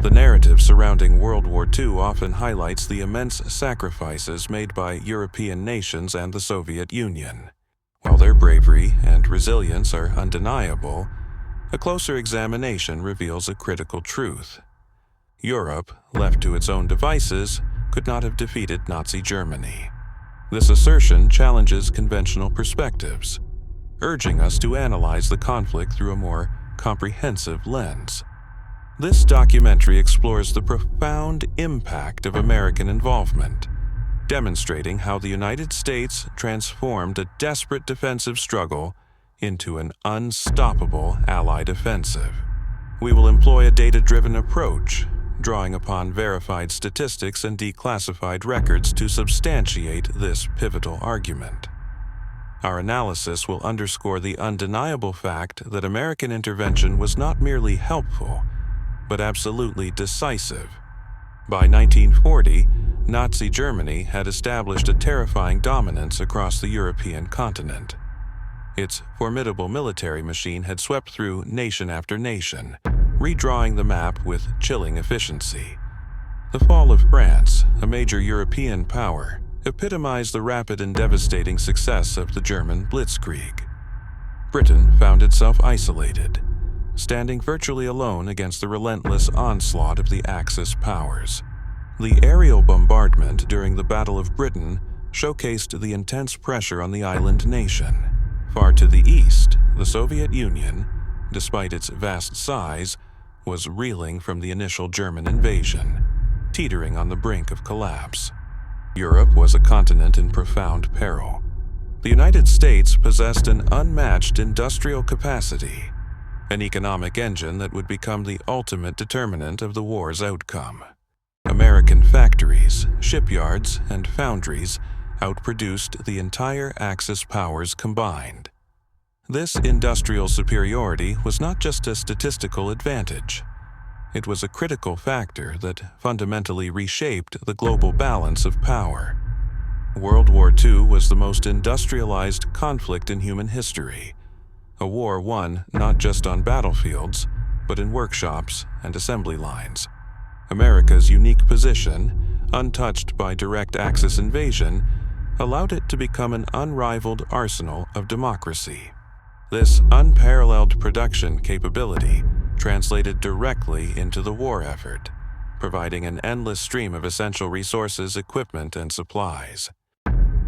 The narrative surrounding World War II often highlights the immense sacrifices made by European nations and the Soviet Union. While their bravery and resilience are undeniable, a closer examination reveals a critical truth. Europe, left to its own devices, could not have defeated Nazi Germany. This assertion challenges conventional perspectives, urging us to analyze the conflict through a more comprehensive lens. This documentary explores the profound impact of American involvement, demonstrating how the United States transformed a desperate defensive struggle into an unstoppable Allied offensive. We will employ a data-driven approach, drawing upon verified statistics and declassified records to substantiate this pivotal argument. Our analysis will underscore the undeniable fact that American intervention was not merely helpful, but absolutely decisive. By 1940, Nazi Germany had established a terrifying dominance across the European continent. Its formidable military machine had swept through nation after nation, redrawing the map with chilling efficiency. The fall of France, a major European power, epitomized the rapid and devastating success of the German Blitzkrieg. Britain found itself isolated, standing virtually alone against the relentless onslaught of the Axis powers. The aerial bombardment during the Battle of Britain showcased the intense pressure on the island nation. Far to the east, the Soviet Union, despite its vast size, was reeling from the initial German invasion, teetering on the brink of collapse. Europe was a continent in profound peril. The United States possessed an unmatched industrial capacity, an economic engine that would become the ultimate determinant of the war's outcome. American factories, shipyards, and foundries outproduced the entire Axis powers combined. This industrial superiority was not just a statistical advantage. It was a critical factor that fundamentally reshaped the global balance of power. World War II was the most industrialized conflict in human history, a war won not just on battlefields, but in workshops and assembly lines. America's unique position, untouched by direct Axis invasion, allowed it to become an unrivaled arsenal of democracy. This unparalleled production capability translated directly into the war effort, providing an endless stream of essential resources, equipment, and supplies.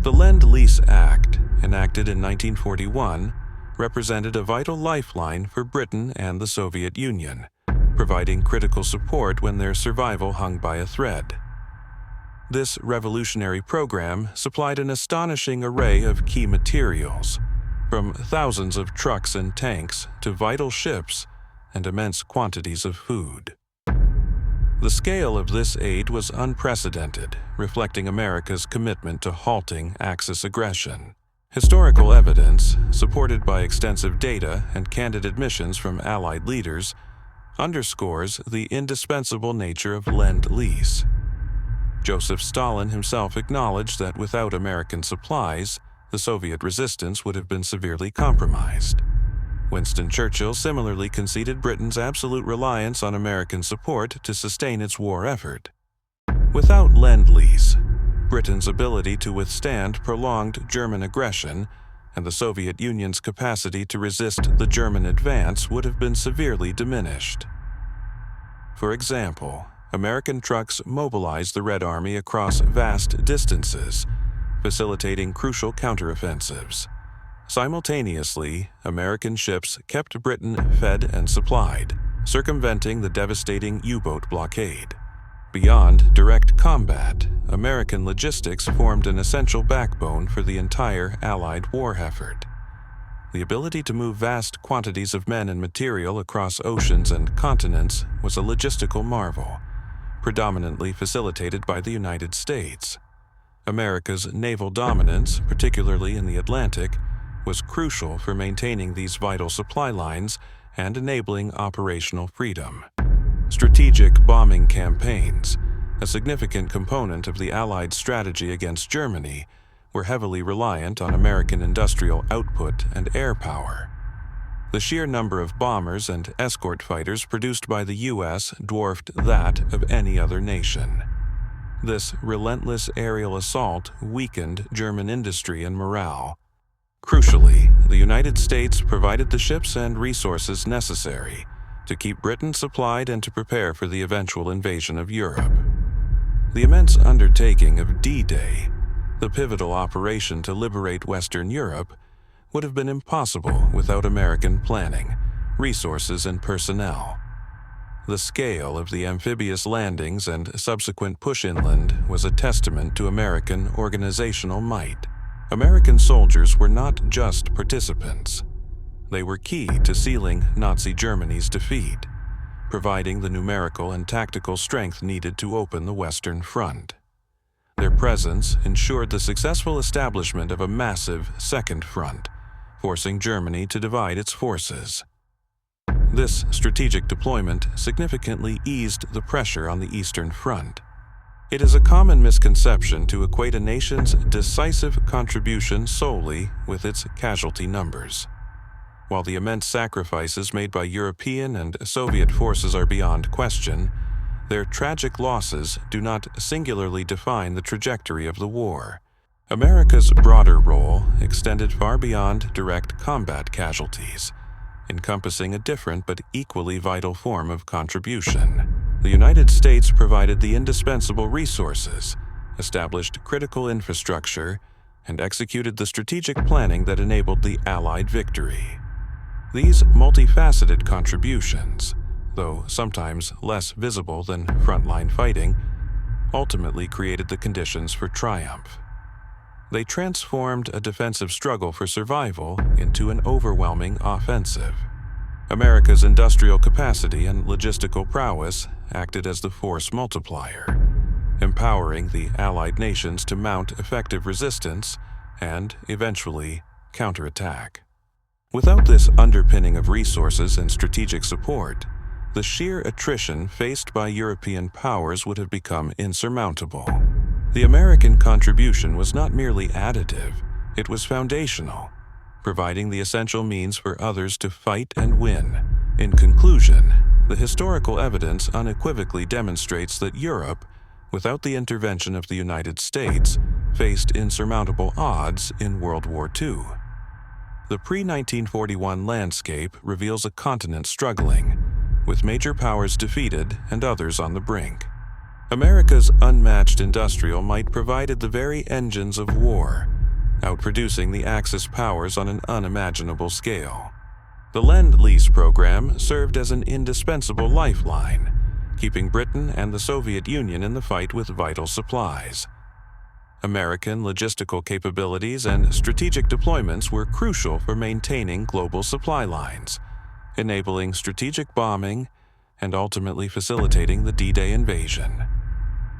The Lend-Lease Act, enacted in 1941, represented a vital lifeline for Britain and the Soviet Union, providing critical support when their survival hung by a thread. This revolutionary program supplied an astonishing array of key materials, from thousands of trucks and tanks to vital ships and immense quantities of food. The scale of this aid was unprecedented, reflecting America's commitment to halting Axis aggression. Historical evidence, supported by extensive data and candid admissions from Allied leaders, underscores the indispensable nature of Lend-Lease. Joseph Stalin himself acknowledged that without American supplies, the Soviet resistance would have been severely compromised. Winston Churchill similarly conceded Britain's absolute reliance on American support to sustain its war effort. Without Lend-Lease, Britain's ability to withstand prolonged German aggression and the Soviet Union's capacity to resist the German advance would have been severely diminished. For example, American trucks mobilized the Red Army across vast distances, facilitating crucial counteroffensives. Simultaneously, American ships kept Britain fed and supplied, circumventing the devastating U-boat blockade. Beyond direct combat, American logistics formed an essential backbone for the entire Allied war effort. The ability to move vast quantities of men and material across oceans and continents was a logistical marvel, predominantly facilitated by the United States. America's naval dominance, particularly in the Atlantic, was crucial for maintaining these vital supply lines and enabling operational freedom. Strategic bombing campaigns, a significant component of the Allied strategy against Germany, were heavily reliant on American industrial output and air power. The sheer number of bombers and escort fighters produced by the U.S. dwarfed that of any other nation. This relentless aerial assault weakened German industry and morale. Crucially, the United States provided the ships and resources necessary to keep Britain supplied and to prepare for the eventual invasion of Europe. The immense undertaking of D-Day, the pivotal operation to liberate Western Europe, would have been impossible without American planning, resources, and personnel. The scale of the amphibious landings and subsequent push inland was a testament to American organizational might. American soldiers were not just participants. They were key to sealing Nazi Germany's defeat, providing the numerical and tactical strength needed to open the Western Front. Their presence ensured the successful establishment of a massive second front, forcing Germany to divide its forces. This strategic deployment significantly eased the pressure on the Eastern Front. It is a common misconception to equate a nation's decisive contribution solely with its casualty numbers. While the immense sacrifices made by European and Soviet forces are beyond question, their tragic losses do not singularly define the trajectory of the war. America's broader role extended far beyond direct combat casualties, encompassing a different but equally vital form of contribution. The United States provided the indispensable resources, established critical infrastructure, and executed the strategic planning that enabled the Allied victory. These multifaceted contributions, though sometimes less visible than frontline fighting, ultimately created the conditions for triumph. They transformed a defensive struggle for survival into an overwhelming offensive. America's industrial capacity and logistical prowess acted as the force multiplier, empowering the Allied nations to mount effective resistance and, eventually, counterattack. Without this underpinning of resources and strategic support, the sheer attrition faced by European powers would have become insurmountable. The American contribution was not merely additive, it was foundational, providing the essential means for others to fight and win. In conclusion, the historical evidence unequivocally demonstrates that Europe, without the intervention of the United States, faced insurmountable odds in World War II. The pre-1941 landscape reveals a continent struggling, with major powers defeated and others on the brink. America's unmatched industrial might provided the very engines of war, outproducing the Axis powers on an unimaginable scale. The Lend-Lease program served as an indispensable lifeline, keeping Britain and the Soviet Union in the fight with vital supplies. American logistical capabilities and strategic deployments were crucial for maintaining global supply lines, enabling strategic bombing and ultimately facilitating the D-Day invasion.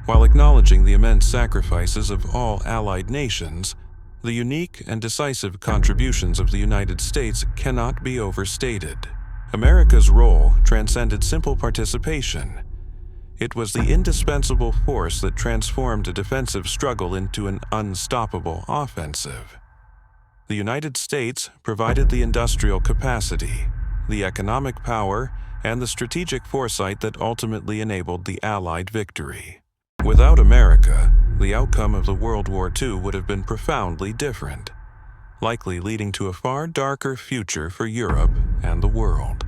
While acknowledging the immense sacrifices of all Allied nations, the unique and decisive contributions of the United States cannot be overstated. America's role transcended simple participation. It was the indispensable force that transformed a defensive struggle into an unstoppable offensive. The United States provided the industrial capacity, the economic power, and the strategic foresight that ultimately enabled the Allied victory. Without America, the outcome of the World War II would have been profoundly different, likely leading to a far darker future for Europe and the world.